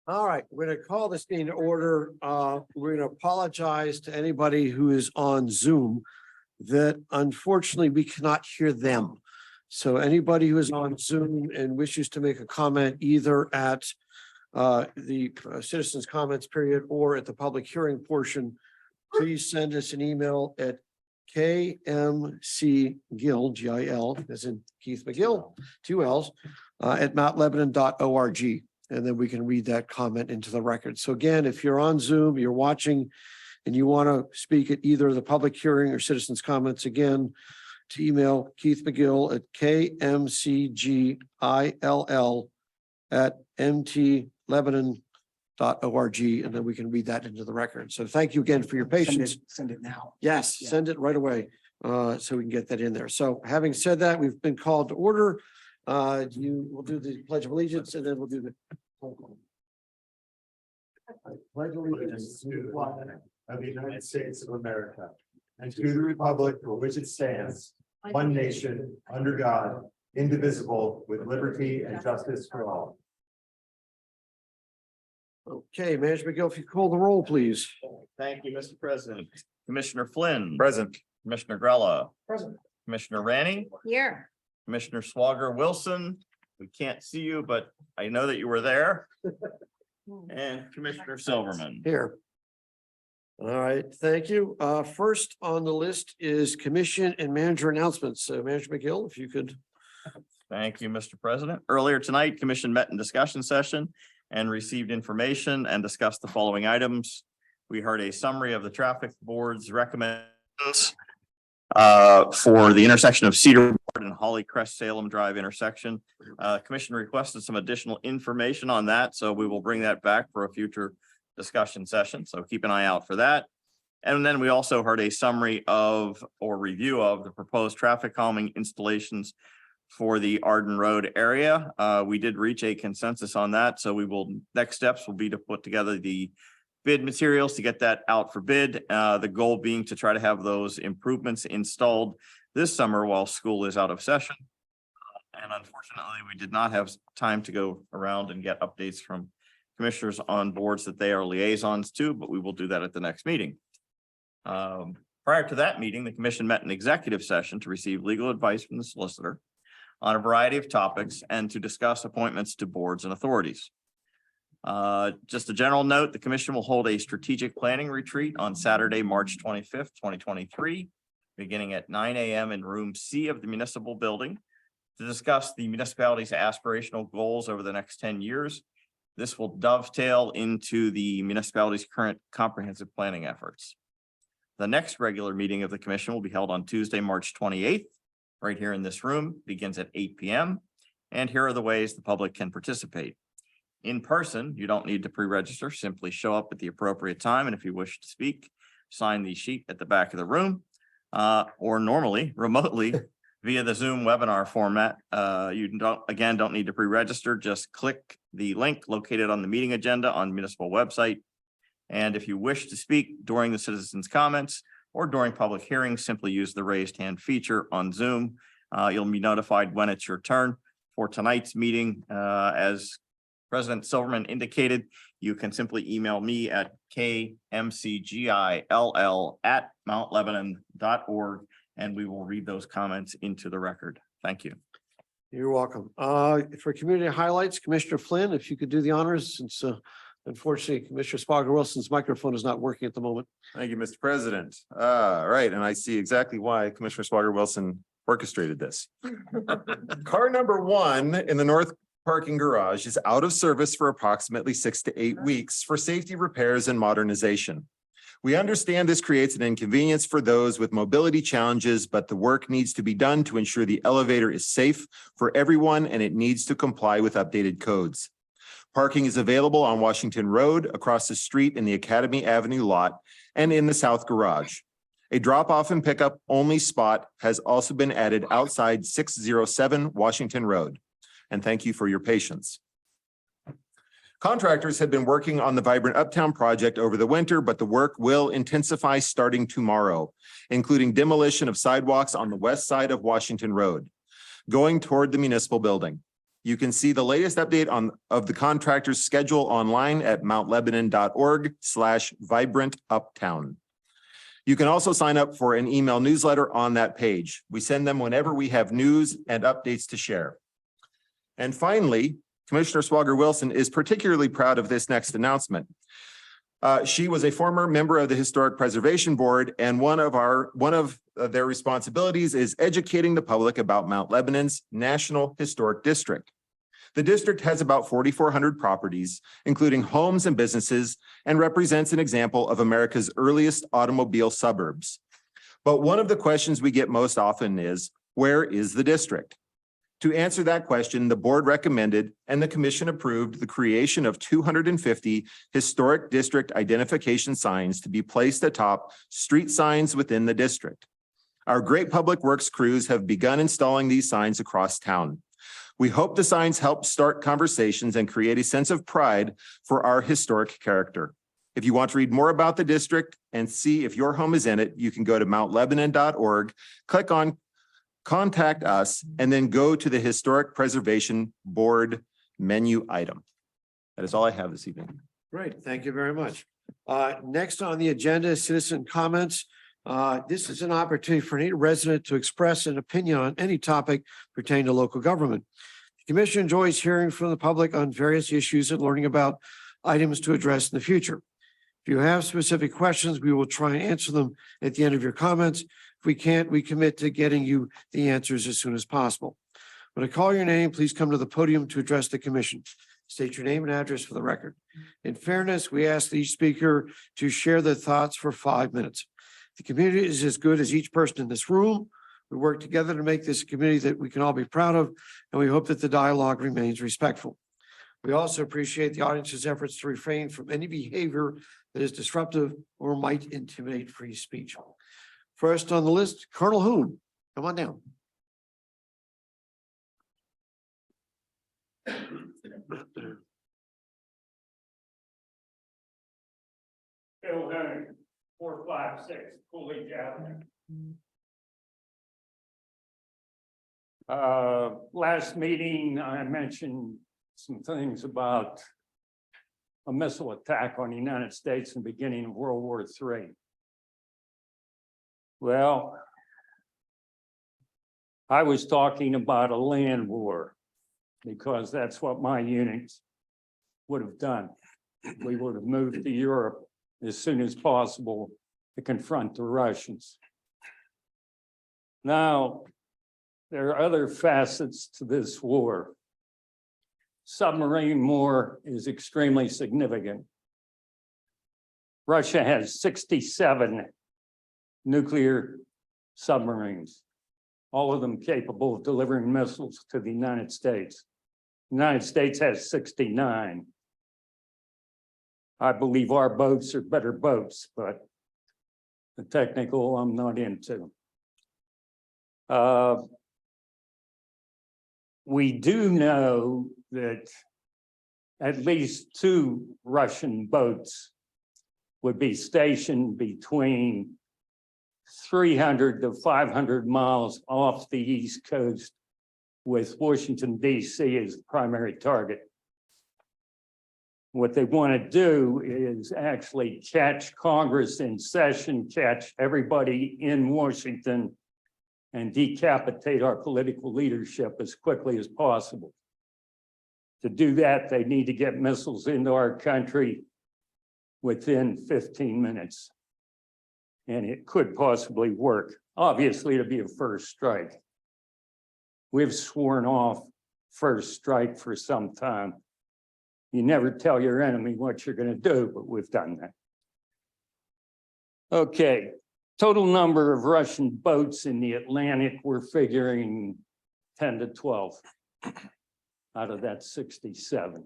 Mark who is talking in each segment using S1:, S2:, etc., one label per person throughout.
S1: All right, we're going to call this meeting to order. We're going to apologize to anybody who is on Zoom that unfortunately we cannot hear them. So anybody who is on Zoom and wishes to make a comment either at the citizens comments period or at the public hearing portion, please send us an email at KMCGill, G-I-L, as in Keith McGill, 2 L's, at mountlebanon.org. And then we can read that comment into the record. So again, if you're on Zoom, you're watching and you want to speak at either the public hearing or citizens comments, again, to email Keith McGill at KMCGILL@mtlebanon.org, and then we can read that into the record. So thank you again for your patience.
S2: Send it now.
S1: Yes,
S2: Yeah.
S1: send it right away, so we can get that in there. So having said that, we've been called to order. We'll do the Pledge of Allegiance and then we'll do the. Pledge
S3: Allegiance to the flag of the United States of America and to the republic for which it stands, one nation, under God, indivisible, with liberty and justice for all.
S1: Okay, Manager McGill, if you call the roll, please.
S4: Thank you, Mr. President. Commissioner Flynn.
S3: Present.
S4: Commissioner Grella.
S2: Present.
S4: Commissioner Ranny.
S5: Here.
S4: Commissioner Swager Wilson. We can't see you, but I know that you were there. And Commissioner Silverman.
S1: Here. All right, thank you. First on the list is commission and manager announcements. So Manager McGill, if you could.
S4: Thank you, Mr. President. Earlier tonight, Commission met in discussion session and received information and discussed the following items. We heard a summary of the traffic board's recommendations for the intersection of Cedar Board and Holly Crest Salem Drive intersection. Commission requested some additional information on that, so we will bring that back for a future discussion session. So keep an eye out for that. And then we also heard a summary of or review of the proposed traffic calming installations for the Arden Road area. We did reach a consensus on that. So next steps will be to put together the bid materials to get that out for bid. The goal being to try to have those improvements installed this summer while school is out of session. And unfortunately, we did not have time to go around and get updates from commissioners on boards that they are liaisons to, but we will do that at the next meeting. Prior to that meeting, the commission met in executive session to receive legal advice from the solicitor on a variety of topics and to discuss appointments to boards and authorities. Just a general note, the commission will hold a strategic planning retreat on Saturday, March 25th, 2023, beginning at 9 a.m. in room C of the municipal building to discuss the municipality's aspirational goals over the next 10 years. This will dovetail into the municipality's current comprehensive planning efforts. The next regular meeting of the commission will be held on Tuesday, March 28th, right here in this room, begins at 8 p.m. And here are the ways the public can participate. In person, you don't need to pre-register, simply show up at the appropriate time. And if you wish to speak, sign the sheet at the back of the room, or normally remotely via the Zoom webinar format. You don't need to pre-register, just click the link located on the meeting agenda on the municipal website. And if you wish to speak during the citizens' comments or during public hearings, simply use the raised hand feature on Zoom. You'll be notified when it's your turn. For tonight's meeting, as President Silverman indicated, you can simply email me at kmcgill@mountlebanon.org, and we will read those comments into the record. Thank you.
S1: You're welcome. For community highlights, Commissioner Flynn, if you could do the honors, since unfortunately Commissioner Swager Wilson's microphone is not working at the moment.
S6: Thank you, Mr. President. Right, and I see exactly why Commissioner Swager Wilson orchestrated this. Car number 1 in the north parking garage is out of service for approximately 6 to 8 weeks for safety repairs and modernization. We understand this creates an inconvenience for those with mobility challenges, but the work needs to be done to ensure the elevator is safe for everyone and it needs to comply with updated codes. Parking is available on Washington Road, across the street in the Academy Avenue lot, and in the south garage. A drop-off and pickup only spot has also been added outside 607 Washington Road. And thank you for your patience. Contractors have been working on the Vibrant Uptown project over the winter, but the work will intensify starting tomorrow, including demolition of sidewalks on the west side of Washington Road, going toward the municipal building. You can see the latest update of the contractor's schedule online at mountlebanon.org/vibrantuptown. You can also sign up for an email newsletter on that page. We send them whenever we have news and updates to share. And finally, Commissioner Swager Wilson is particularly proud of this next announcement. She was a former member of the Historic Preservation Board, and one of their responsibilities is educating the public about Mount Lebanon's National Historic District. The district has about 4,400 properties, including homes and businesses, and represents an example of America's earliest automobile suburbs. But one of the questions we get most often is, where is the district? To answer that question, the board recommended and the commission approved the creation of 250 historic district identification signs to be placed atop street signs within the district. Our great public works crews have begun installing these signs across town. We hope the signs help start conversations and create a sense of pride for our historic character. If you want to read more about the district and see if your home is in it, you can go to mountlebanon.org, click on Contact Us, and then go to the Historic Preservation Board menu item. That is all I have this evening.
S1: Great, thank you very much. Next on the agenda is citizen comments. This is an opportunity for any resident to express an opinion on any topic pertaining to local government. The commission enjoys hearing from the public on various issues and learning about items to address in the future. If you have specific questions, we will try and answer them at the end of your comments. If we can't, we commit to getting you the answers as soon as possible. When I call your name, please come to the podium to address the commission. State your name and address for the record. In fairness, we ask each speaker to share their thoughts for 5 minutes. The community is as good as each person in this room. We work together to make this a community that we can all be proud of, and we hope that the dialogue remains respectful. We also appreciate the audience's efforts to refrain from any behavior that is disruptive or might intimidate free speech. First on the list, Colonel Hoon, come on down.
S2: Bill Hoon, 456 Coolidge Avenue. Last meeting, I mentioned some things about a missile attack on the United States in the beginning of World War III. Well, I was talking about a land war because that's what my units would have done. We would have moved to Europe as soon as possible to confront the Russians. Now, there are other facets to this war. Submarine war is extremely significant. Russia has 67 nuclear submarines, all of them capable of delivering missiles to the United States. The United States has 69. I believe our boats are better boats, but the technical I'm not into. We do know that at least 2 Russian boats would be stationed between 300 to 500 miles off the East Coast, with Washington, D.C. as the primary target. What they want to do is actually catch Congress in session, catch everybody in Washington, and decapitate our political leadership as quickly as possible. To do that, they need to get missiles into our country within 15 minutes. And it could possibly work. Obviously, it'll be a first strike. We've sworn off first strike for some time. You never tell your enemy what you're going to do, but we've done that. Okay, total number of Russian boats in the Atlantic, we're figuring 10 to 12 out of that 67.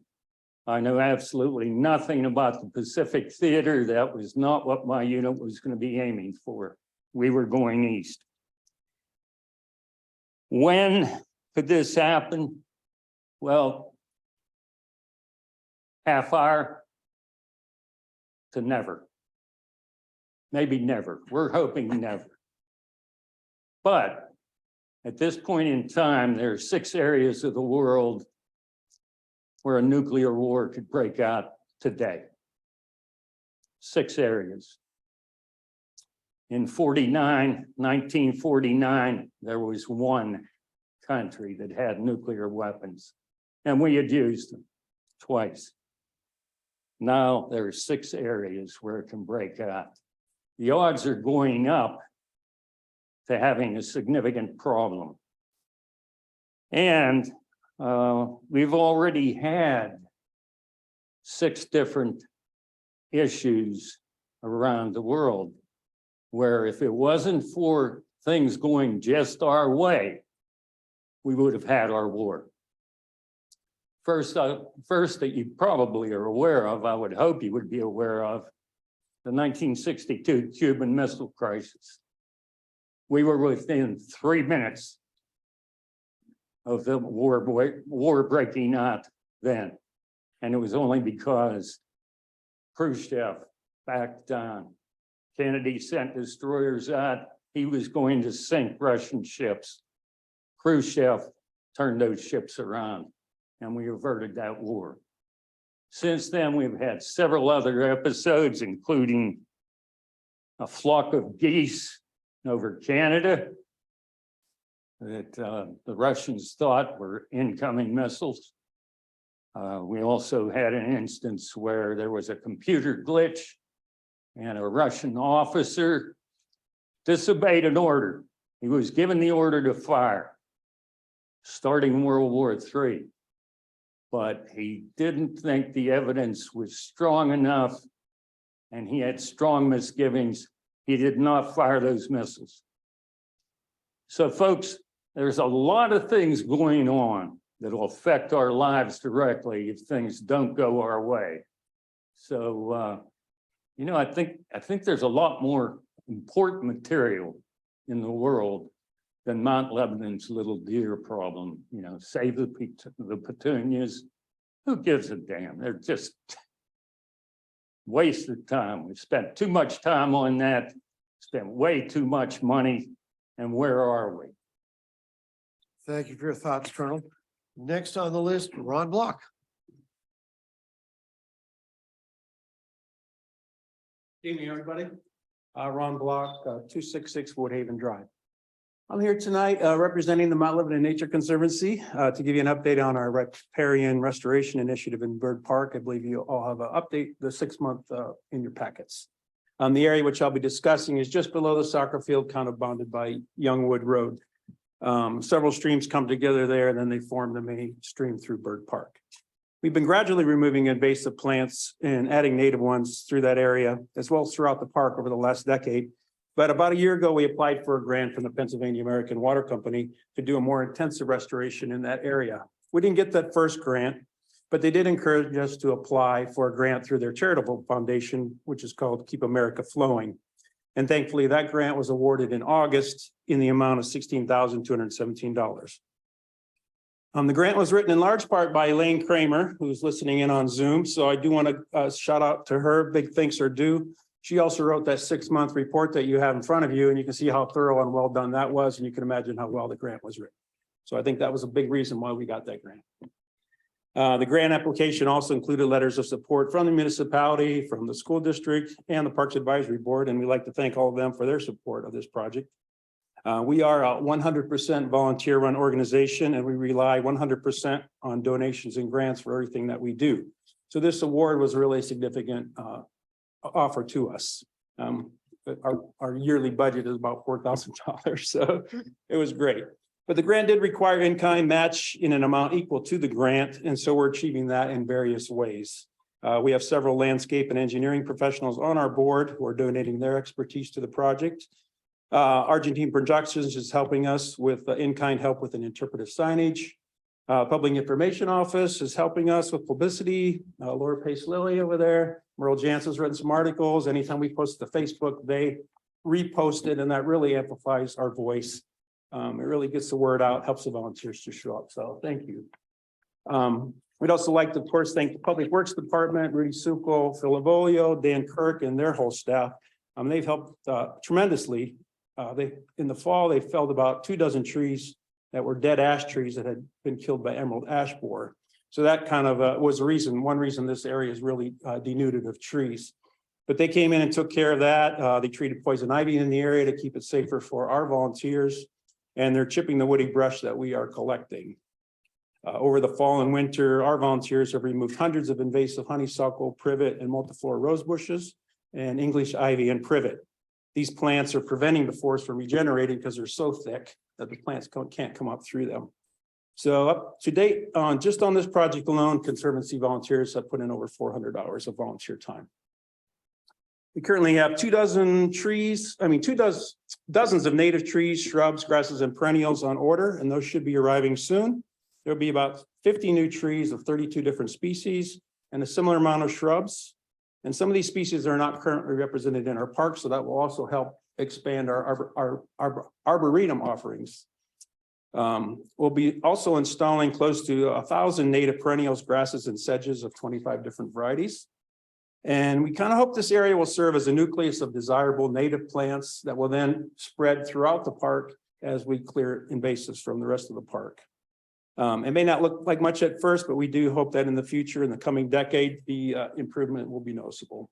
S2: I know absolutely nothing about the Pacific Theater. That was not what my unit was going to be aiming for. We were going east. When could this happen? Well, half hour to never. Maybe never. We're hoping never. But at this point in time, there are 6 areas of the world where a nuclear war could break out today. 6 areas. In 1949, there was one country that had nuclear weapons, and we had used them twice. Now there are 6 areas where it can break out. The odds are going up to having a significant problem. And we've already had 6 different issues around the world where if it wasn't for things going just our way, we would have had our war. First that you probably are aware of, I would hope you would be aware of, the 1962 Cuban Missile Crisis. We were within 3 minutes of the war breaking out then. And it was only because Khrushchev backed down. Kennedy sent destroyers out. He was going to sink Russian ships. Khrushchev turned those ships around and we averted that war. Since then, we've had several other episodes, including a flock of geese over Canada that the Russians thought were incoming missiles. We also had an instance where there was a computer glitch and a Russian officer disobeyed an order. He was given the order to fire, starting World War III. But he didn't think the evidence was strong enough, and he had strong misgivings. He did not fire those missiles. So folks, there's a lot of things going on that will affect our lives directly if things don't go our way. So, you know, I think there's a lot more important material in the world than Mount Lebanon's little deer problem. You know, save the petunias. Who gives a damn? They're just wasted time. We spent too much time on that, spent way too much money, and where are we?
S1: Thank you for your thoughts, Colonel. Next on the list, Ron Block.
S5: Evening, everybody. Ron Block, 266 Woodhaven Drive. I'm here tonight representing the Mount Lebanon Nature Conservancy to give you an update on our riparian restoration initiative in Bird Park. I believe you all have an update, the 6-month in your packets. The area which I'll be discussing is just below the soccer field, kind of bounded by Youngwood Road. Several streams come together there, and then they form the main stream through Bird Park. We've been gradually removing invasive plants and adding native ones through that area, as well as throughout the park over the last decade. But about a year ago, we applied for a grant from the Pennsylvania American Water Company to do a more intensive restoration in that area. We didn't get that first grant, but they did encourage us to apply for a grant through their charitable foundation, which is called Keep America Flowing. And thankfully, that grant was awarded in August in the amount of $16,217. The grant was written in large part by Elaine Kramer, who's listening in on Zoom. So I do want to shout out to her. Big thanks are due. She also wrote that 6-month report that you have in front of you, and you can see how thorough and well done that was. And you can imagine how well the grant was written. So I think that was a big reason why we got that grant. The grant application also included letters of support from the municipality, from the school district, and the Parks Advisory Board. And we'd like to thank all of them for their support of this project. We are a 100% volunteer-run organization, and we rely 100% on donations and grants for everything that we do. So this award was really a significant offer to us. Our yearly budget is about $4,000, so it was great. But the grant did require in-kind match in an amount equal to the grant, and so we're achieving that in various ways. We have several landscape and engineering professionals on our board who are donating their expertise to the project. Argentine Productions is helping us with in-kind help with an interpretive signage. Public Information Office is helping us with publicity. Laura Pace Lilly over there. Merle Jansen's written some articles. Anytime we post to Facebook, they repost it, and that really amplifies our voice. It really gets the word out, helps the volunteers to show up. So thank you. We'd also like to, of course, thank the Public Works Department, Rudy Succo, Phil Lavolio, Dan Kirk, and their whole staff. They've helped tremendously. In the fall, they felled about 24 trees that were dead ash trees that had been killed by emerald ash borer. So that kind of was one reason this area is really denuded of trees. But they came in and took care of that. They treated poison ivy in the area to keep it safer for our volunteers. And they're chipping the woody brush that we are collecting. Over the fall and winter, our volunteers have removed hundreds of invasive honeysuckle, privet, and multiflora rose bushes, and English ivy and privet. These plants are preventing the forest from regenerating because they're so thick that the plants can't come up through them. So up to date, just on this project alone, Conservancy volunteers have put in over 400 hours of volunteer time. We currently have 24 trees, dozens of native trees, shrubs, grasses, and perennials on order, and those should be arriving soon. There'll be about 50 new trees of 32 different species and a similar amount of shrubs. And some of these species are not currently represented in our park, so that will also help expand our arboretum offerings. We'll be also installing close to 1,000 native perennials, grasses, and sedges of 25 different varieties. And we kind of hope this area will serve as a nucleus of desirable native plants that will then spread throughout the park as we clear invasives from the rest of the park. It may not look like much at first, but we do hope that in the future, in the coming decade, the improvement will be noticeable.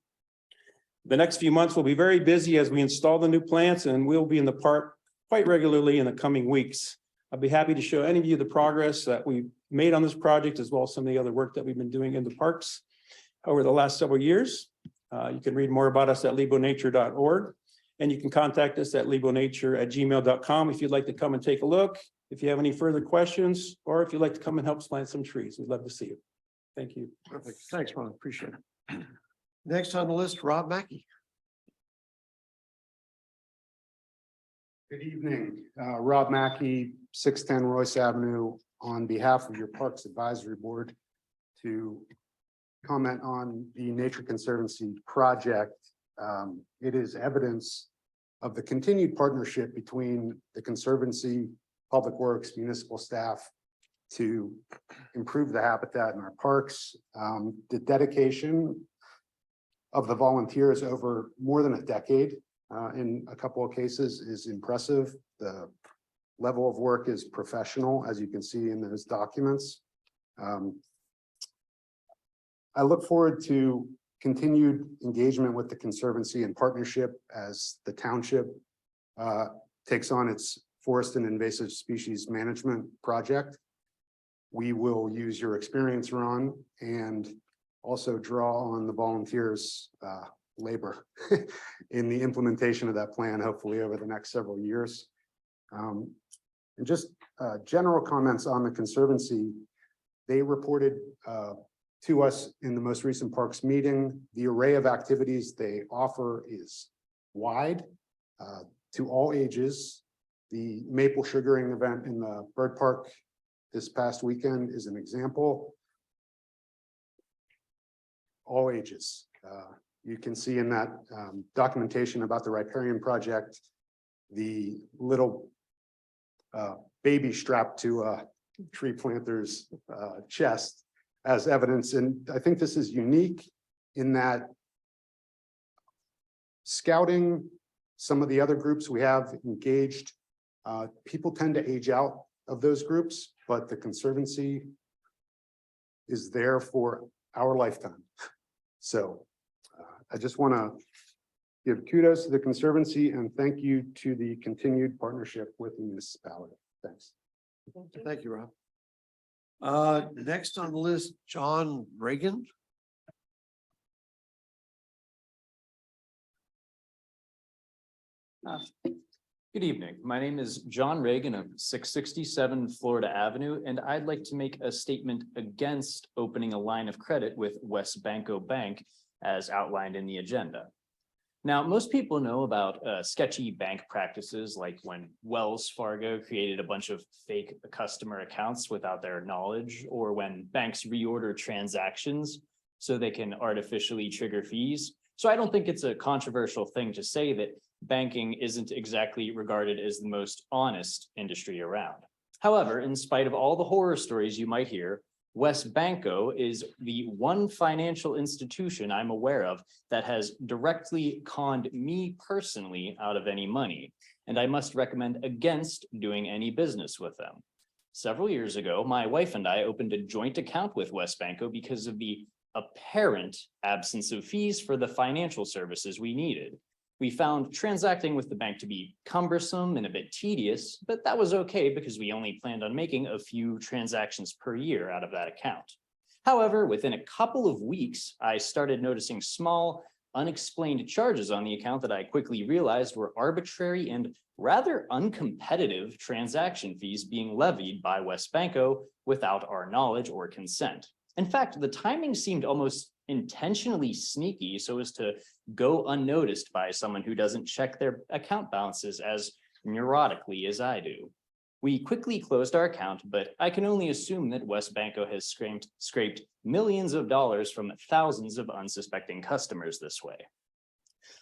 S5: The next few months will be very busy as we install the new plants, and we'll be in the park quite regularly in the coming weeks. I'll be happy to show any of you the progress that we've made on this project, as well as some of the other work that we've been doing in the parks over the last several years. You can read more about us at lebonature.org, and you can contact us at lebonature@gmail.com if you'd like to come and take a look. If you have any further questions, or if you'd like to come and help plant some trees, we'd love to see you. Thank you.
S1: Perfect. Thanks, Ron. Appreciate it. Next on the list, Rob Mackey.
S7: Good evening, Rob Mackey, 610 Royce Avenue, on behalf of your Parks Advisory Board to comment on the Nature Conservancy project. It is evidence of the continued partnership between the Conservancy, Public Works, municipal staff to improve the habitat in our parks. The dedication of the volunteers over more than a decade in a couple of cases is impressive. The level of work is professional, as you can see in those documents. I look forward to continued engagement with the Conservancy and partnership as the township takes on its forest and invasive species management project. We will use your experience, Ron, and also draw on the volunteers' labor in the implementation of that plan, hopefully over the next several years. And just general comments on the Conservancy. They reported to us in the most recent parks meeting, the array of activities they offer is wide to all ages. The maple sugaring event in the bird park this past weekend is an example. All ages. You can see in that documentation about the riparian project, the little baby strapped to a tree planter's chest as evidence. And I think this is unique in that scouting, some of the other groups we have engaged, people tend to age out of those groups, but the Conservancy is there for our lifetime. So I just want to give kudos to the Conservancy and thank you to the continued partnership with the municipality. Thanks.
S1: Thank you, Rob. Next on the list, John Reagan.
S8: Good evening. My name is John Reagan of 667 Florida Avenue, and I'd like to make a statement against opening a line of credit with WesBanco Bank as outlined in the agenda. Now, most people know about sketchy bank practices, like when Wells Fargo created a bunch of fake customer accounts without their knowledge, or when banks reorder transactions so they can artificially trigger fees. So I don't think it's a controversial thing to say that banking isn't exactly regarded as the most honest industry around. However, in spite of all the horror stories you might hear, WesBanco is the one financial institution I'm aware of that has directly conned me personally out of any money, and I must recommend against doing any business with them. Several years ago, my wife and I opened a joint account with WesBanco because of the apparent absence of fees for the financial services we needed. We found transacting with the bank to be cumbersome and a bit tedious, but that was okay because we only planned on making a few transactions per year out of that account. However, within a couple of weeks, I started noticing small, unexplained charges on the account that I quickly realized were arbitrary and rather uncompetitive transaction fees being levied by WesBanco without our knowledge or consent. In fact, the timing seemed almost intentionally sneaky so as to go unnoticed by someone who doesn't check their account balances as neurotically as I do. We quickly closed our account, but I can only assume that WesBanco has scraped millions of dollars from thousands of unsuspecting customers this way.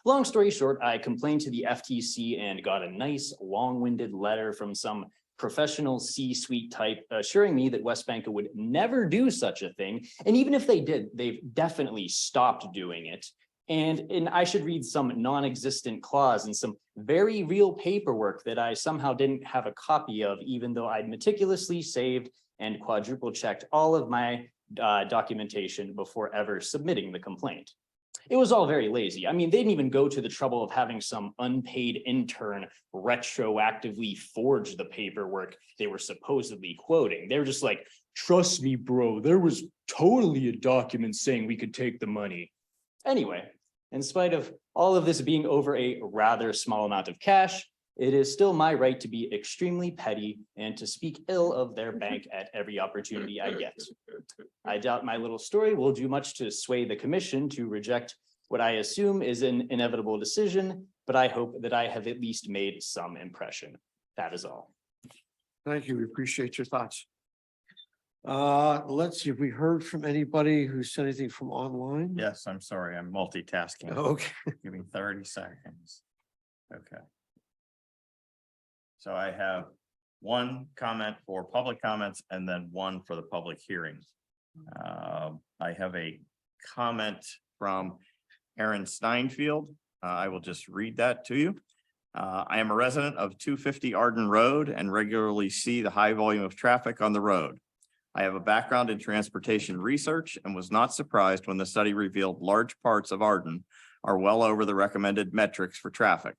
S8: Long story short, I complained to the FTC and got a nice long-winded letter from some professional C-suite type assuring me that WesBanco would never do such a thing. And even if they did, they've definitely stopped doing it. And I should read some non-existent clause and some very real paperwork that I somehow didn't have a copy of, even though I'd meticulously saved and quadruple checked all of my documentation before ever submitting the complaint. It was all very lazy. I mean, they didn't even go to the trouble of having some unpaid intern retroactively forge the paperwork they were supposedly quoting. They were just like, trust me, bro, there was totally a document saying we could take the money. Anyway, in spite of all of this being over a rather small amount of cash, it is still my right to be extremely petty and to speak ill of their bank at every opportunity I get. I doubt my little story will do much to sway the commission to reject what I assume is an inevitable decision, but I hope that I have at least made some impression. That is all.
S1: Thank you. We appreciate your thoughts. Let's see if we heard from anybody who said anything from online.
S4: Yes, I'm sorry, I'm multitasking.
S1: Okay.
S4: Give me 30 seconds. Okay. So I have one comment for public comments and then one for the public hearing. I have a comment from Aaron Steinfield. I will just read that to you. I am a resident of 250 Arden Road and regularly see the high volume of traffic on the road. I have a background in transportation research and was not surprised when the study revealed large parts of Arden are well over the recommended metrics for traffic.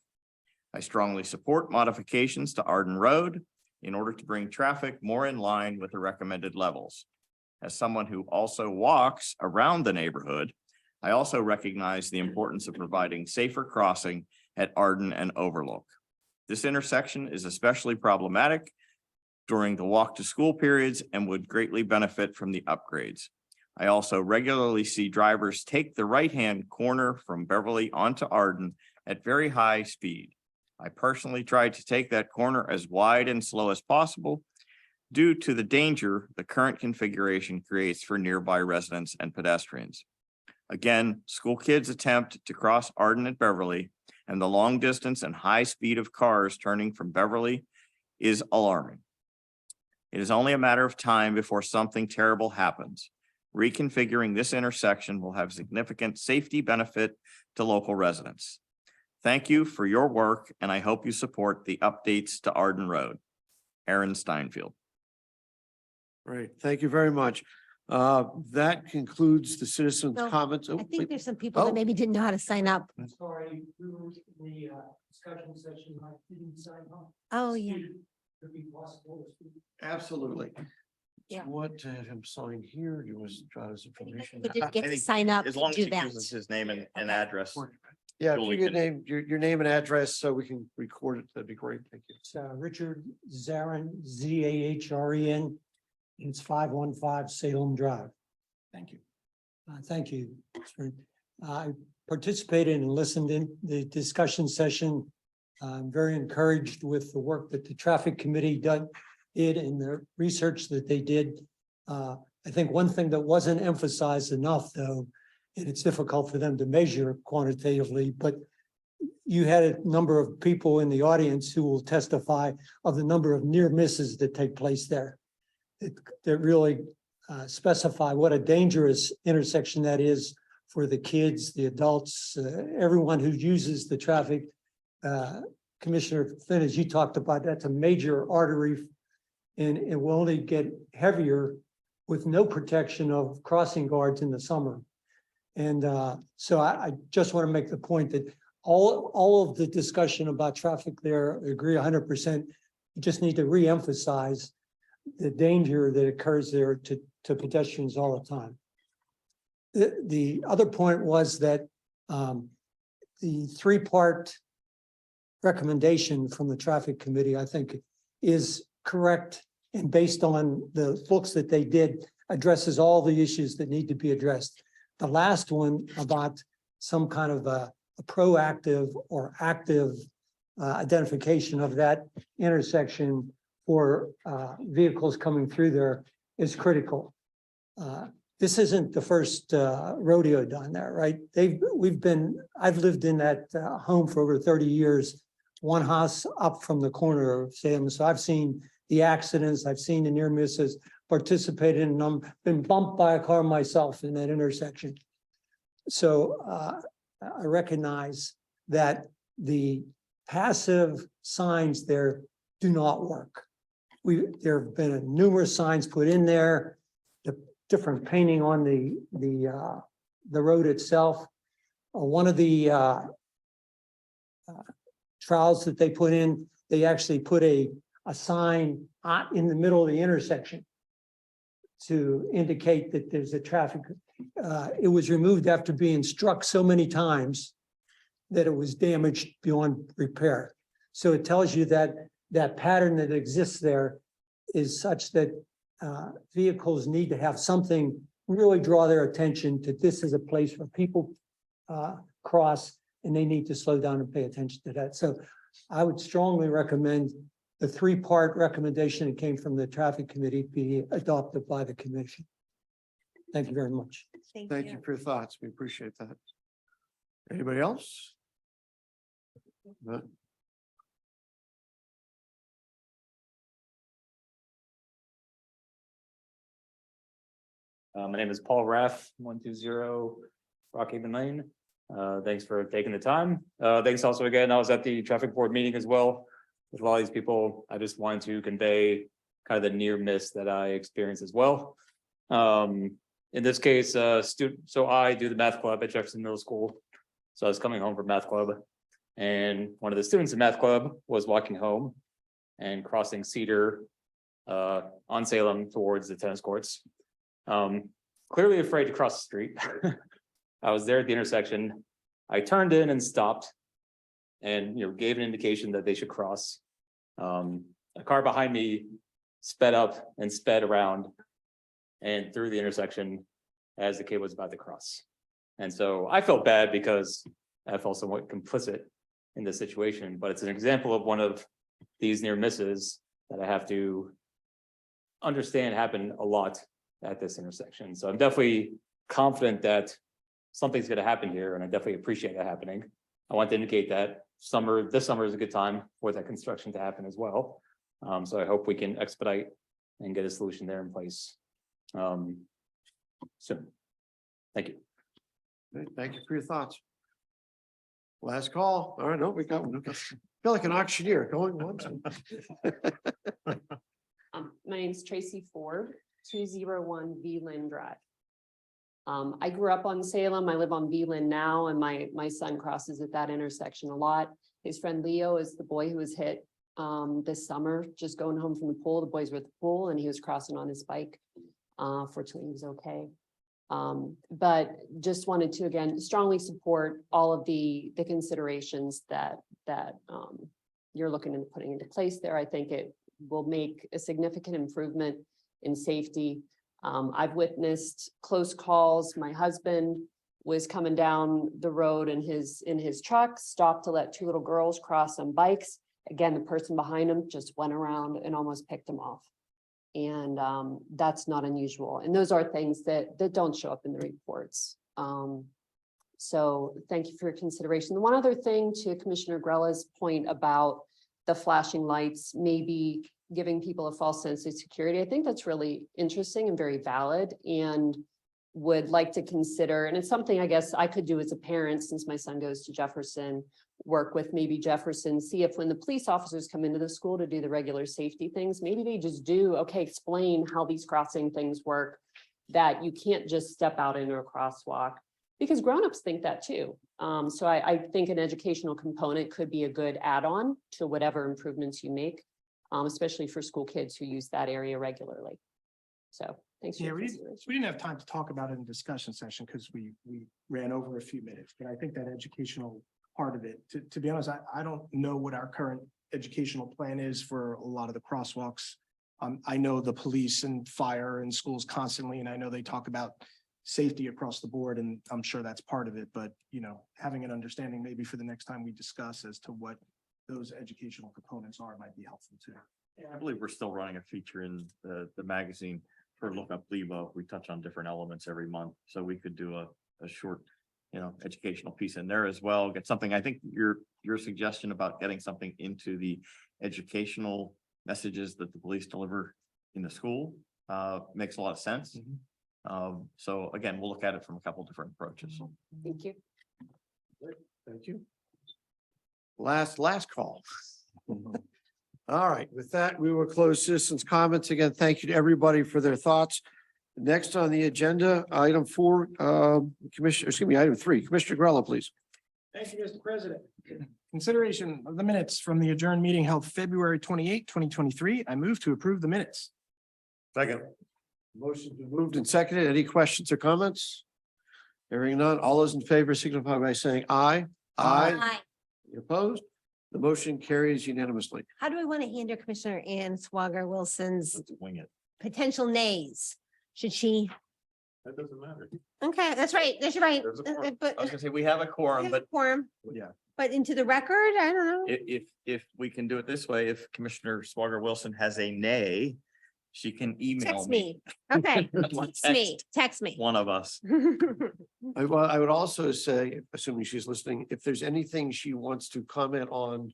S4: I strongly support modifications to Arden Road in order to bring traffic more in line with the recommended levels. As someone who also walks around the neighborhood, I also recognize the importance of providing safer crossing at Arden and Overlook. This intersection is especially problematic during the walk to school periods and would greatly benefit from the upgrades. I also regularly see drivers take the right-hand corner from Beverly onto Arden at very high speed. I personally tried to take that corner as wide and slow as possible due to the danger the current configuration creates for nearby residents and pedestrians. Again, school kids attempt to cross Arden at Beverly, and the long distance and high speed of cars turning from Beverly is alarming. It is only a matter of time before something terrible happens. Reconfiguring this intersection will have significant safety benefit to local residents. Thank you for your work, and I hope you support the updates to Arden Road. Aaron Steinfield.
S1: Great. Thank you very much. That concludes the citizens'
S9: No,
S1: comments. Oh,
S9: I think
S1: wait.
S9: there's some people
S1: Oh.
S9: that maybe didn't know how to sign up.
S5: Sorry, we were in the discussion session, I didn't sign up.
S9: Oh, yeah.
S5: Could be possible.
S1: Absolutely.
S9: Yeah.
S1: What I'm signing here, you was jot his information.
S9: Who didn't get
S4: I
S9: to
S4: think
S9: sign up
S4: As
S9: to
S4: long as
S9: do
S4: he
S9: that.
S4: uses his name and address.
S1: Yeah, if
S4: Julie
S1: you could
S4: can-
S1: name your name and address so we can record it, that'd be great. Thank you.
S10: It's Richard Zarin, Zahren. It's 515 Salem Drive.
S4: Thank you.
S10: Thank you. sir. I participated and listened in the discussion session. I'm very encouraged with the work that the traffic committee did and the research that they did. I think one thing that wasn't emphasized enough, though, and it's difficult for them to measure quantitatively, but you had a number of people in the audience who will testify of the number of near misses that take place there. That really specify what a dangerous intersection that is for the kids, the adults, everyone who uses the traffic. Commissioner Finn, as you talked about, that's a major artery And it will only get heavier with no protection of crossing guards in the summer. And so I just want to make the point that all of the discussion about traffic there, I agree 100%. You just need to reemphasize the danger that occurs there to pedestrians all the time. The other point was that the three-part recommendation from the traffic committee, I think, is correct and based on the books that they did, addresses all the issues that need to be addressed. The last one about some kind of a proactive or active identification of that intersection for vehicles coming through there is critical. This isn't the first rodeo down there, right? I've lived in that home for over 30 years, one house up from the corner of Salem. So I've seen the accidents, I've seen the near misses, participated in them, been bumped by a car myself in that intersection. So I recognize that the passive signs there do not work. There have been numerous signs put in there, the different painting on the road itself. One of the trials that they put in, they actually put a sign in the middle of the intersection to indicate that there's a traffic. It was removed after being struck so many times that it was damaged beyond repair. So it tells you that that pattern that exists there is such that vehicles need to have something really draw their attention to this is a place where people cross and they need to slow down and pay attention to that. So I would strongly recommend the three-part recommendation that came from the traffic committee be adopted by the commission. Thank you very much.
S1: Thank you for your thoughts. We appreciate that. Anybody else? No?
S11: My name is Paul Raff, 120 Rockhaven Lane. Thanks for taking the time. Thanks also again, I was at the traffic board meeting as well with a lot of these people. I just wanted to convey kind of the near miss that I experienced as well. In this case, so I do the math club at Jefferson Middle School. So I was coming home from math club and one of the students in math club was walking home and crossing Cedar on Salem towards the tennis courts. Clearly afraid to cross the street. I was there at the intersection. I turned in and stopped and gave an indication that they should cross. A car behind me sped up and sped around and through the intersection as the kid was about to cross. And so I felt bad because I felt somewhat complicit in this situation, but it's an example of one of these near misses that I have to understand happen a lot at this intersection. So I'm definitely confident that something's going to happen here, and I definitely appreciate that happening. I want to indicate that this summer is a good time for that construction to happen as well. So I hope we can expedite and get a solution there in place soon. Thank you.
S1: Okay, thank you for your thoughts. Last call. All right, no, we got one. Okay. Feel like an auctioneer going once.
S12: My name's Tracy Ford, 201 V-Lynn Drive. I grew up on Salem. I live on V-Lynn now, and my son crosses at that intersection a lot. His friend Leo is the boy who was hit this summer, just going home from the pool. The boys were at the pool and he was crossing on his bike. Fortunately, he was okay. But just wanted to, again, strongly support all of the considerations that you're looking into putting into place there. I think it will make a significant improvement in safety. I've witnessed close calls. My husband was coming down the road in his truck, stopped to let two little girls cross on bikes. Again, the person behind him just went around and almost picked him off. And that's not unusual. And those are things that don't show up in the reports. So thank you for your consideration. The one other thing to Commissioner Grella's point about the flashing lights, maybe giving people a false sense of security. I think that's really interesting and very valid. And would like to consider, and it's something I guess I could do as a parent, since my son goes to Jefferson, work with maybe Jefferson, see if when the police officers come into the school to do the regular safety things, maybe they just do, okay, explain how these crossing things work, that you can't just step out into a crosswalk, because grownups think that too. So I think an educational component could be a good add-on to whatever improvements you make, especially for school kids who use that area regularly. So thanks. for
S13: Yeah,
S12: your
S13: we
S12: consideration.
S13: didn't have time to talk about it in discussion session because we ran over a few minutes, but I think that educational part of it, to be honest, I don't know what our current educational plan is for a lot of the crosswalks. I know the police and fire and schools constantly, and I know they talk about safety across the board, and I'm sure that's part of it, but having an understanding maybe for the next time we discuss as to what those educational components are might be helpful too.
S4: Yeah, I believe we're still running a feature in the magazine for Look Up Levo. We touch on different elements every month, so we could do a short, educational piece in there as well. Get something, I think your suggestion about getting something into the educational messages that the police deliver in the school makes a lot of sense. So again, we'll look at it from a couple different approaches.
S12: Thank you.
S1: Thank you. Last call. All right, with that, we will close citizens' comments. Again, thank you to everybody for their thoughts. Next on the agenda, item 4, item 3, Commissioner Grella, please.
S13: Thank you, Mr. President. Consideration of the minutes from the adjourned meeting held February 28, 2023. I move to approve the minutes.
S3: Second.
S1: Motion been moved and seconded. Any questions or comments? Hearing none. All those in favor signify by saying aye.
S9: Aye.
S1: Any opposed? The motion carries unanimously.
S9: How do we want to handle Commissioner Ann Swager Wilson's
S4: Let's wing it.
S9: potential nays? Should she?
S6: That doesn't matter.
S9: Okay, that's right. That's right.
S6: There's a quorum.
S9: But
S4: I was gonna say, we have a quorum, but
S9: quorum,
S1: Yeah.
S9: but into the record, I don't know.
S4: if we can do it this way, if Commissioner Swager Wilson has a nay, she can email
S9: Text
S4: me.
S9: me. Okay, text me.
S4: One of us.
S1: I would also say, assuming she's listening, if there's anything she wants to comment on.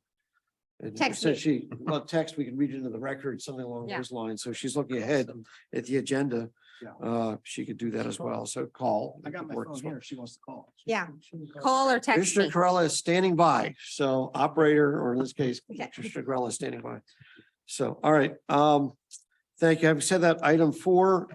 S1: And
S9: Text
S1: since
S9: me.
S1: text, we can read it into the record, something along
S9: Yeah.
S1: those lines. So she's looking ahead at the agenda.
S13: Yeah.
S1: She could do that as well. So call.
S13: I got my
S1: Work
S13: phone
S1: as well.
S13: here if she wants to call.
S9: Yeah. Call or text
S1: Commissioner
S9: me.
S1: Corella is standing by. So operator, or in this case,
S9: Okay.
S1: Commissioner Corella is standing by. So, all right. Thank you. Having said that, item 4,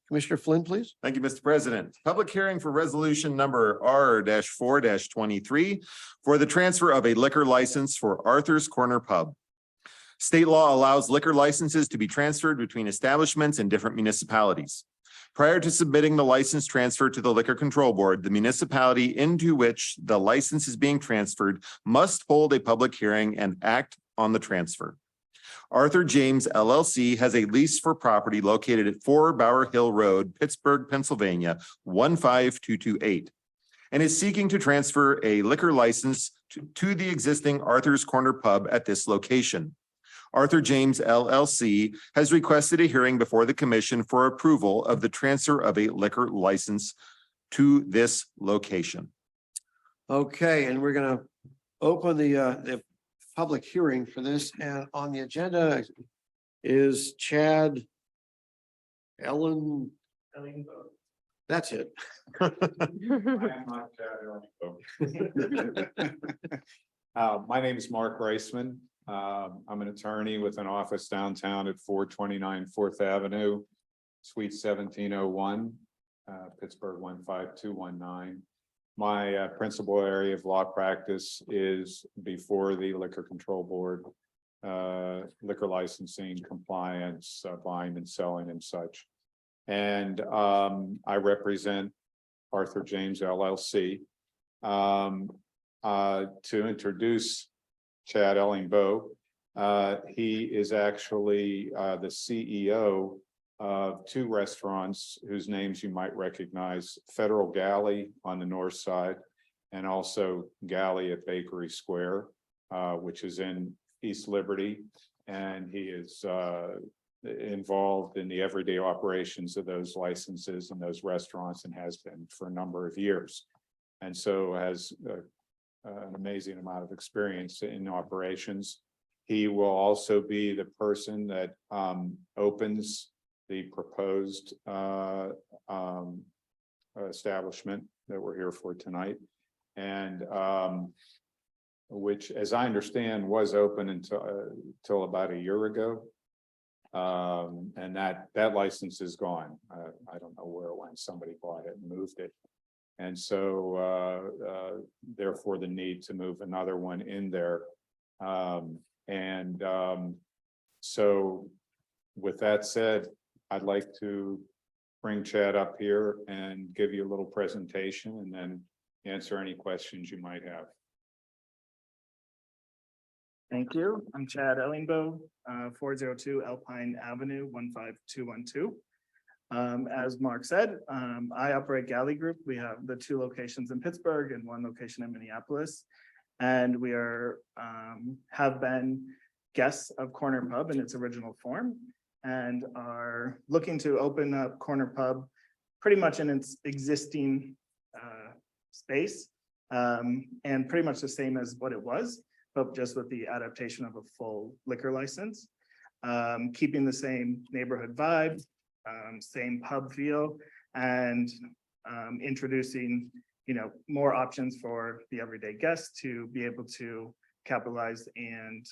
S1: Commissioner Flynn, please.
S6: Thank you, Mr. President. Public hearing for resolution number R-4-23 for the transfer of a liquor license for Arthur's Corner Pub. State law allows liquor licenses to be transferred between establishments in different municipalities. Prior to submitting the license transfer to the Liquor Control Board, the municipality into which the license is being transferred must hold a public hearing and act on the transfer. Arthur James LLC has a lease for property located at 4 Bower Hill Road, Pittsburgh, Pennsylvania, 15228, and is seeking to transfer a liquor license to the existing Arthur's Corner Pub at this location. Arthur James LLC has requested a hearing before the commission for approval of the transfer of a liquor license to this location.
S1: Okay, and we're gonna open the public hearing for this, and on the agenda is Chad Ellen. That's it.
S14: My name is Mark Reisman. I'm an attorney with an office downtown at 429 Fourth Avenue, Suite 1701, Pittsburgh 15219. My principal area of law practice is before the Liquor Control Board, liquor licensing, compliance, buying and selling and such. And I represent Arthur James LLC. To introduce Chad Ellingbo, he is actually the CEO of 2 restaurants whose names you might recognize: Federal Galley on the north side, and also Galley at Bakery Square, which is in East Liberty. And he is involved in the everyday operations of those licenses and those restaurants, and has been for a number of years. And so has an amazing amount of experience in operations. He will also be the person that opens the proposed establishment that we're here for tonight. And which, as I understand, was open until about a year ago. And that license is gone. I don't know where it went. Somebody bought it and moved it. And so therefore the need to move another one in there. So with that said, I'd like to bring Chad up here and give you a little presentation and then answer any questions you might have.
S15: Thank you. I'm Chad Ellingbo, 402 Alpine Avenue, 15212. As Mark said, I operate Galley Group. We have the 2 locations in Pittsburgh and 1 location in Minneapolis. And we have been guests of Corner Pub in its original form and are looking to open up Corner Pub pretty much in its existing space and pretty much the same as what it was, but just with the adaptation of a full liquor license, keeping the same neighborhood vibe, same pub feel, and introducing, more options for the everyday guest to be able to capitalize and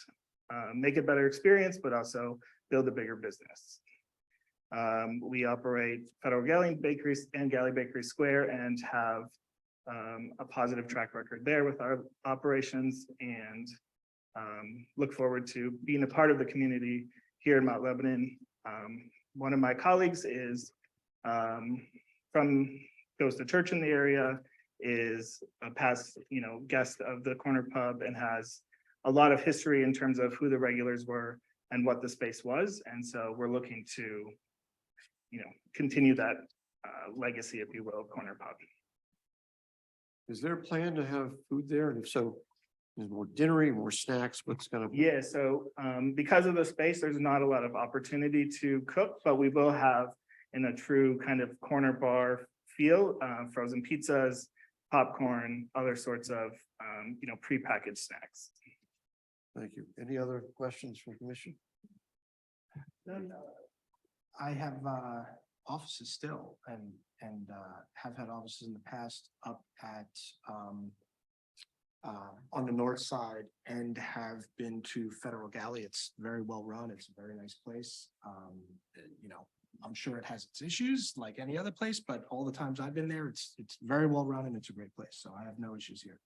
S15: make a better experience, but also build a bigger business. We operate Federal Galley Bakeries and Galley Bakery Square and have a positive track record there with our operations, and look forward to being a part of the community here in Mount Lebanon. One of my colleagues is goes to church in the area, is a past guest of the Corner Pub, and has a lot of history in terms of who the regulars were and what the space was. And so we're looking to continue that legacy, if you will, of Corner Pub.
S1: Is there a plan to have food there? And if so, is more dinnery, more snacks? What's gonna?
S15: Yeah, so because of the space, there's not a lot of opportunity to cook, but we will have, in a true kind of corner bar feel, frozen pizzas, popcorn, other sorts of prepackaged snacks.
S1: Thank you. Any other questions from commission?
S13: I have offices still and have had offices in the past up at on the north side, and have been to Federal Galley. It's very well run. It's a very nice place. I'm sure it has its issues like any other place, but all the times I've been there, it's very well run and it's a great place. So I have no issues here.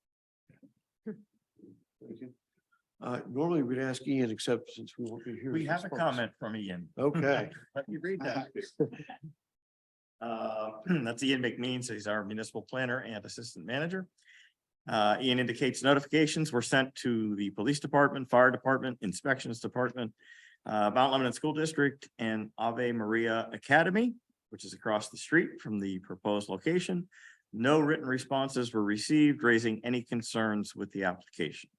S1: Thank you. Normally we'd ask Ian, except since we won't be here.
S4: We have a comment from Ian.
S1: Okay.
S4: Let me read that. That's Ian McMeans. He's our municipal planner and assistant manager. Ian indicates notifications were sent to the police department, fire department, inspections department, Mount Lebanon School District, and Ave Maria Academy, which is across the street from the proposed location. No written responses were received, raising any concerns with the application.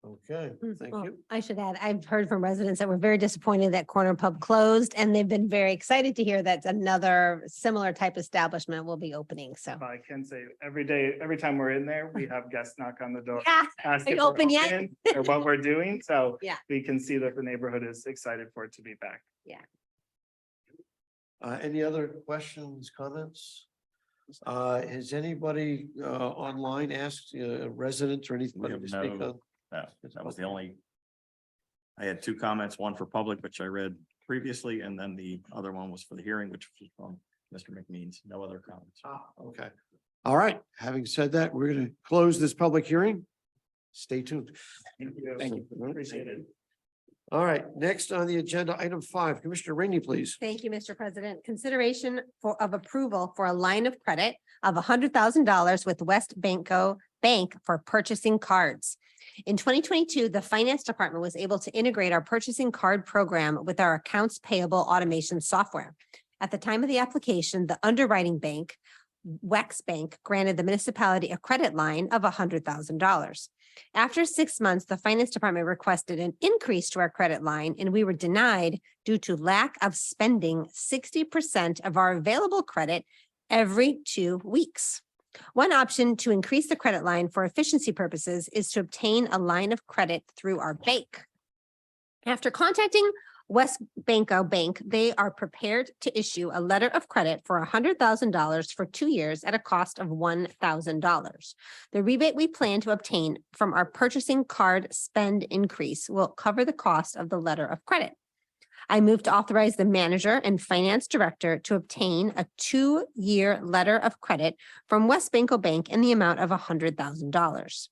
S1: Okay, thank
S9: Well,
S1: you.
S9: I should add, I've heard from residents that were very disappointed that Corner Pub closed, and they've been very excited to hear that another similar type establishment will be opening. So,
S15: I can say every time we're in there, we have guests knock on the door.
S9: yeah,
S15: Ask
S9: Are you
S15: if we're
S9: open yet?
S15: open or what we're doing. So
S9: Yeah.
S15: we can see that the neighborhood is excited for it to be back.
S1: Any other questions, comments? Has anybody online asked residents or anything
S4: We have
S1: to speak
S4: no-
S1: on?
S4: That was the only. I had 2 comments, one for public, which I read previously, and then the other one was for the hearing, which was from Mr. McMeans. No other comments.
S1: Okay. All right. Having said that, we're going to close this public hearing. Stay tuned.
S15: Thank you. Appreciate it.
S1: All right, next on the agenda, item 5, Commissioner Rainey, please.
S9: thank you, Mr. President. Consideration of approval for a line of credit of $100,000 with West Banco Bank for purchasing cards. In 2022, the Finance Department was able to integrate our purchasing card program with our accounts payable automation software. At the time of the application, the underwriting bank, Wex Bank, granted the municipality a credit line of $100,000. After 6 months, the Finance Department requested an increase to our credit line, and we were denied due to lack of spending 60% of our available credit every 2 weeks. One option to increase the credit line for efficiency purposes is to obtain a line of credit through our bank. After contacting West Banco Bank, they are prepared to issue a letter of credit for $100,000 for 2 years at a cost of $1,000. The rebate we plan to obtain from our purchasing card spend increase will cover the cost of the letter of credit. I move to authorize the manager and finance director to obtain a 2-year letter of credit from West Banco Bank in the amount of $100,000.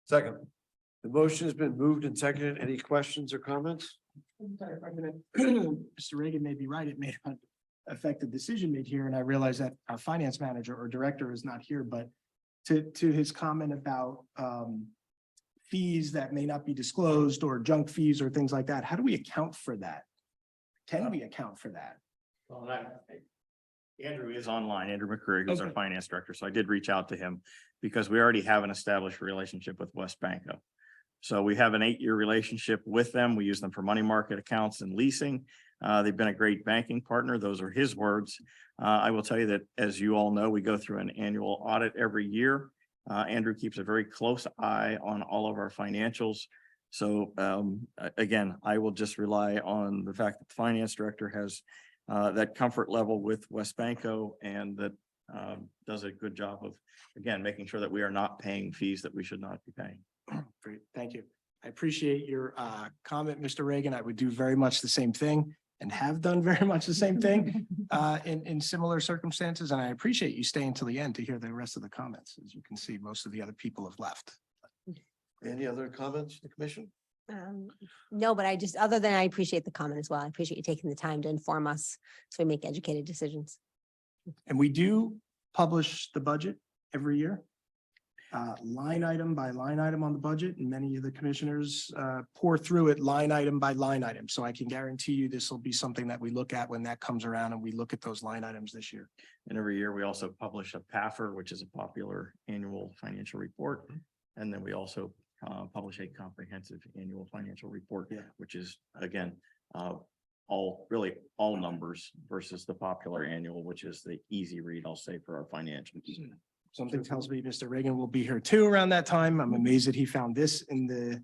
S1: Second. The motion has been moved and seconded. Any questions or comments?
S13: Sorry, President. Mr. Reagan may be right. It may not affect the decision made here, and I realize that our finance manager or director is not here, but to his comment about fees that may not be disclosed or junk fees or things like that, how do we account for that? Can we account for that?
S4: Well, Andrew is online, Andrew McCreary, who's our
S13: Okay.
S4: finance director. So I did reach out to him because we already have an established relationship with West Banco. So we have an 8-year relationship with them. We use them for money market accounts and leasing. They've been a great banking partner. Those are his words. I will tell you that, as you all know, we go through an annual audit every year. Andrew keeps a very close eye on all of our financials. So again, I will just rely on the fact that the finance director has that comfort level with West Banco, and that does a good job of, again, making sure that we are not paying fees that we should not be paying.
S13: Great, thank you. I appreciate your comment, Mr. Reagan. I would do very much the same thing and have done very much the same thing in similar circumstances. And I appreciate you staying till the end to hear the rest of the comments. As you can see, most of the other people have left.
S1: Any other comments, the commission?
S9: No, but other than I appreciate the comment as well. I appreciate you taking the time to inform us so we make educated decisions.
S13: And we do publish the budget every year. Line item by line item on the budget, and many of the commissioners pour through it line item by line item. So I can guarantee you this will be something that we look at when that comes around, and we look at those line items this year.
S4: And every year we also publish a PAFR, which is a popular annual financial report. And then we also publish a comprehensive annual financial report,
S13: Yeah.
S4: which is, again, all numbers versus the popular annual, which is the easy read, I'll say, for our financials.
S13: Something tells me Mr. Reagan will be here too around that time. I'm amazed that he found this in the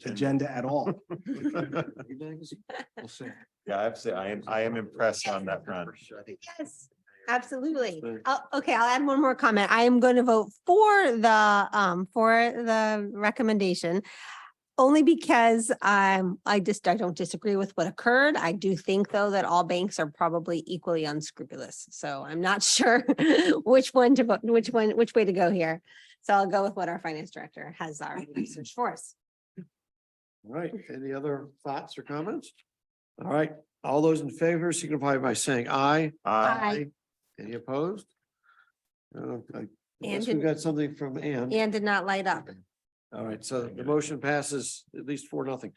S13: agenda at all. We'll see.
S6: Yeah, I have to say, I am impressed on that front.
S9: Yes, absolutely. Okay, I'll add one more comment. I am going to vote for the recommendation. Only because I don't disagree with what occurred. I do think, though, that all banks are probably equally unscrupulous. So I'm not sure which one to vote, which way to go here. So I'll go with what our finance director has already researched for us.
S1: All right, any other thoughts or comments? All right, all those in favor signify by saying aye.
S9: Aye.
S1: Any opposed? I guess
S9: did-
S1: we got something from Ann.
S9: And did not light up.
S1: All right, so the motion passes at least 4-0.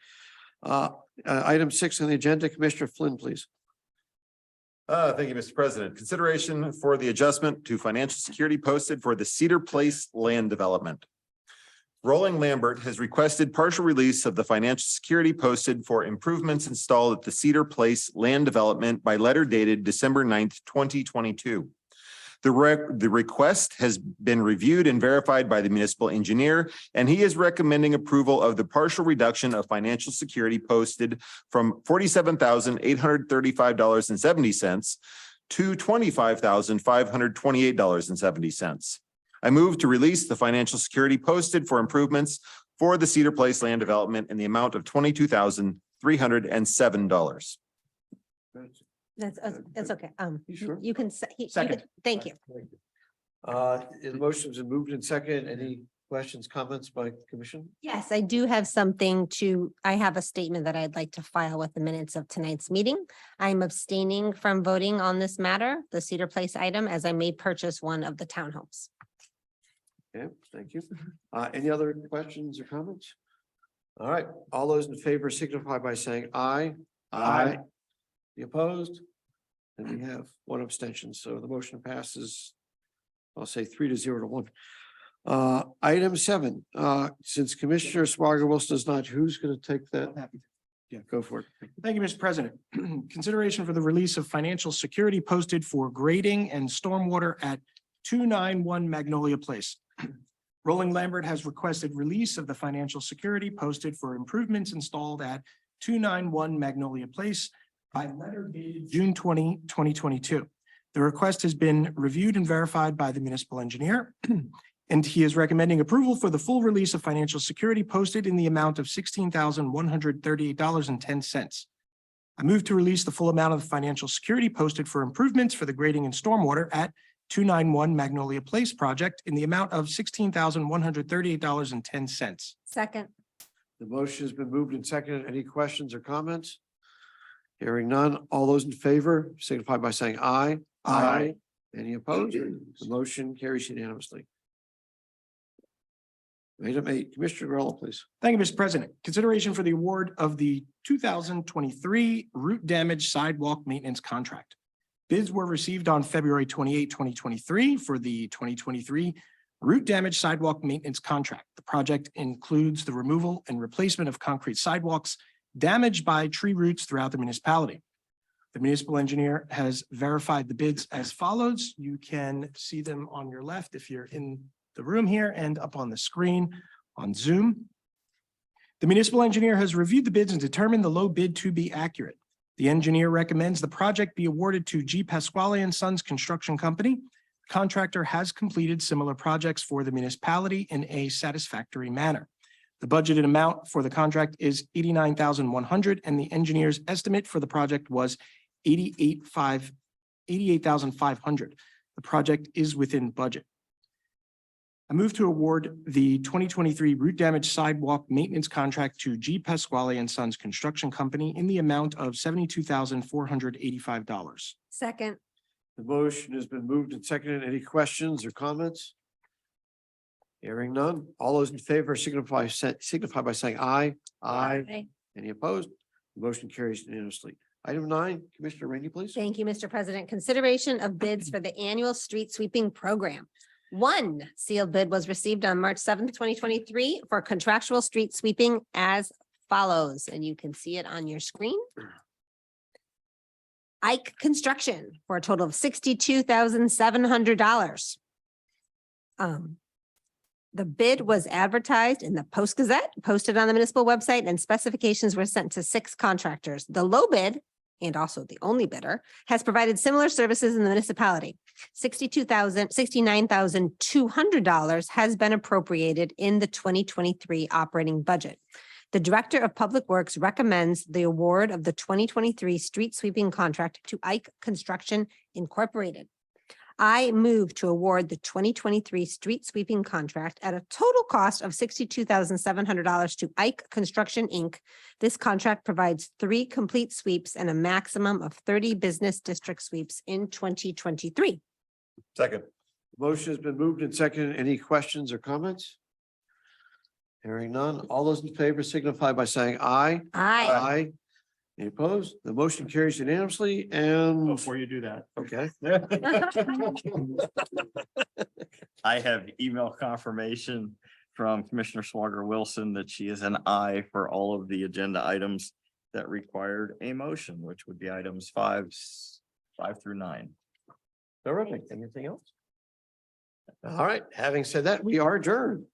S1: Item 6 on the agenda, Commissioner Flynn, please.
S6: Thank you, Mr. President. Consideration for the adjustment to financial security posted for the Cedar Place land development. Rolling Lambert has requested partial release of the financial security posted for improvements installed at the Cedar Place land development by letter dated December 9th, 2022. The request has been reviewed and verified by the municipal engineer, and he is recommending approval of the partial reduction of financial security posted from $47,835.70 to $25,528.70. I move to release the financial security posted for improvements for the Cedar Place land development in the amount of $22,307.
S9: That's okay.
S1: You sure?
S9: You can say.
S13: Second.
S9: Thank you.
S1: The motion's been moved and seconded. Any questions, comments by commission?
S9: Yes, I do have I have a statement that I'd like to file with the minutes of tonight's meeting. I'm abstaining from voting on this matter, the Cedar Place item, as I may purchase one of the townhomes.
S1: Okay, thank you. Any other questions or comments? All right, all those in favor signify by saying aye.
S13: Aye.
S1: The opposed? And we have one abstention, so the motion passes. I'll say 3-0 to 1. Item 7, since Commissioner Spargo Wilson is not, who's going to take that?
S13: I'm happy to.
S1: Yeah, go for it.
S13: Thank you, Mr. President. Consideration for the release of financial security posted for grading and stormwater at 291 Magnolia Place. Rolling Lambert has requested release of the financial security posted for improvements installed at 291 Magnolia Place by letter dated June 20, 2022. The request has been reviewed and verified by the municipal engineer, and he is recommending approval for the full release of financial security posted in the amount of $16,138.10. I move to release the full amount of the financial security posted for improvements for the grading and stormwater at 291 Magnolia Place project in the amount of $16,138.10.
S9: Second.
S1: The motion has been moved and seconded. Any questions or comments? Hearing none. All those in favor signify by saying aye.
S13: Aye.
S1: Any opposed? The motion carries unanimously. Item 8, Commissioner Grillo, please.
S13: Thank you, Mr. President. Consideration for the award of the 2023 root damage sidewalk maintenance contract. Bids were received on February 28, 2023 for the 2023 root damage sidewalk maintenance contract. The project includes the removal and replacement of concrete sidewalks damaged by tree roots throughout the municipality. The municipal engineer has verified the bids as follows. You can see them on your left if you're in the room here and up on the screen on Zoom. The municipal engineer has reviewed the bids and determined the low bid to be accurate. The engineer recommends the project be awarded to G. Pasquale and Sons Construction Company. The contractor has completed similar projects for the municipality in a satisfactory manner. The budgeted amount for the contract is $89,100, and the engineer's estimate for the project was $88,500. The project is within budget. I move to award the 2023 root damage sidewalk maintenance contract to G. Pasquale and Sons Construction Company in the amount of $72,485.
S9: Second.
S1: The motion has been moved and seconded. Any questions or comments? Hearing none. All those in favor signify by saying aye. Aye. Any opposed? The motion carries unanimously. Item 9, Commissioner Rainey, please.
S9: Thank you, Mr. President. Consideration of bids for the annual street sweeping program. One sealed bid was received on March 7th, 2023 for contractual street sweeping as follows, and you can see it on your screen. Ike Construction for a total of $62,700. The bid was advertised in the Post Gazette, posted on the municipal website, and specifications were sent to 6 contractors. The low bid, and also the only bidder, has provided similar services in the municipality. $69,200 has been appropriated in the 2023 operating budget. The Director of Public Works recommends the award of the 2023 street sweeping contract to Ike Construction Incorporated. I move to award the 2023 street sweeping contract at a total cost of $62,700 to Ike Construction, Inc. This contract provides 3 complete sweeps and a maximum of 30 business district sweeps in 2023.
S6: Second.
S1: Motion has been moved and seconded. Any questions or comments? Hearing none. All those in favor signify by saying aye.
S9: Aye.
S1: Aye. Any opposed? The motion carries unanimously and.
S15: Before you do that.
S1: Okay.
S4: I have email confirmation from Commissioner Swager Wilson that she is an aye for all of the agenda items that required a motion, which would be items 5 through 9.
S1: Terrific. Anything else? All right. Having said that, we are adjourned.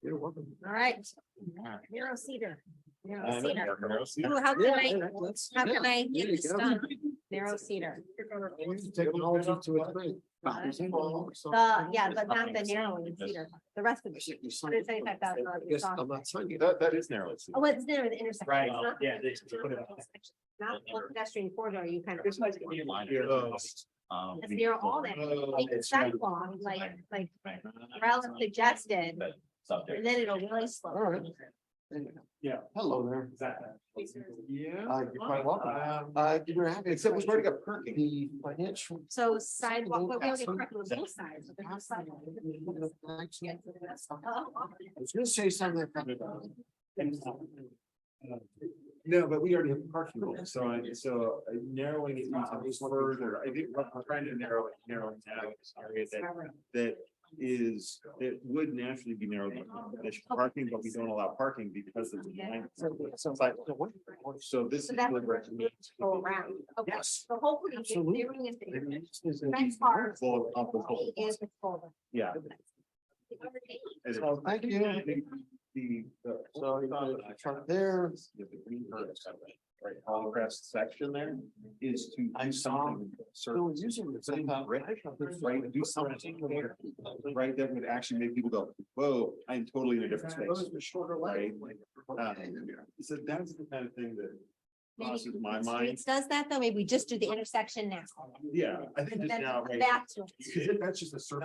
S1: You're welcome.
S9: All right. Narrow Cedar. Narrow
S1: I know.
S9: Cedar.
S1: Narrow Cedar.
S9: Ooh, how can
S1: Yeah,
S9: I
S1: there
S9: get
S1: you
S9: this
S1: go.
S9: done? Narrow Cedar.
S1: Technology to its great.
S9: Yeah, but not the narrowing Cedar, the rest of it.
S1: Yes, I'm not signing it.
S6: That is narrow.
S9: Oh, it's near the intersection.
S15: Right,
S9: It's not-
S15: yeah, they just put it up.
S9: Not for pedestrian corridor, you kind of.
S15: This might be a line.
S9: It's near all that, like the sidewalk, like Ralph suggested, and then it'll really slow.
S1: All right.
S15: Yeah.
S1: Hello there.
S15: Yeah.
S1: You're quite welcome. You're happy, except we've already got parking. The financial.
S9: So sidewalk, but we already parked on both sides. but there's no sidewalk.
S1: I was gonna say something. No, but we already have parking.
S14: So narrowing it even further, I think we're trying to narrow it down this area that is, it would naturally be narrowed by parking, but we don't allow parking because of the. So this
S9: So
S14: is.
S9: that's
S14: good
S9: where it needs to go around. Okay,
S1: Yes.
S9: so hopefully. if
S1: Absolutely.
S9: they're doing it, next part
S14: Full of the whole-
S9: is the folder.
S14: Yeah.
S1: So thank you. There.
S3: Right, all across the section there is to do something. Using the same, right, do something, right, that would actually make people go, whoa, I'm totally in a different space.
S13: Shorter
S3: Right? So that's the kind of thing that
S9: Maybe
S3: crosses my mind.
S9: Streets does that though. Maybe we just do the intersection now.
S3: Yeah, I think
S9: And
S3: just
S9: then
S3: now,
S9: come
S3: right,
S9: back to it.
S3: because that's just a circle.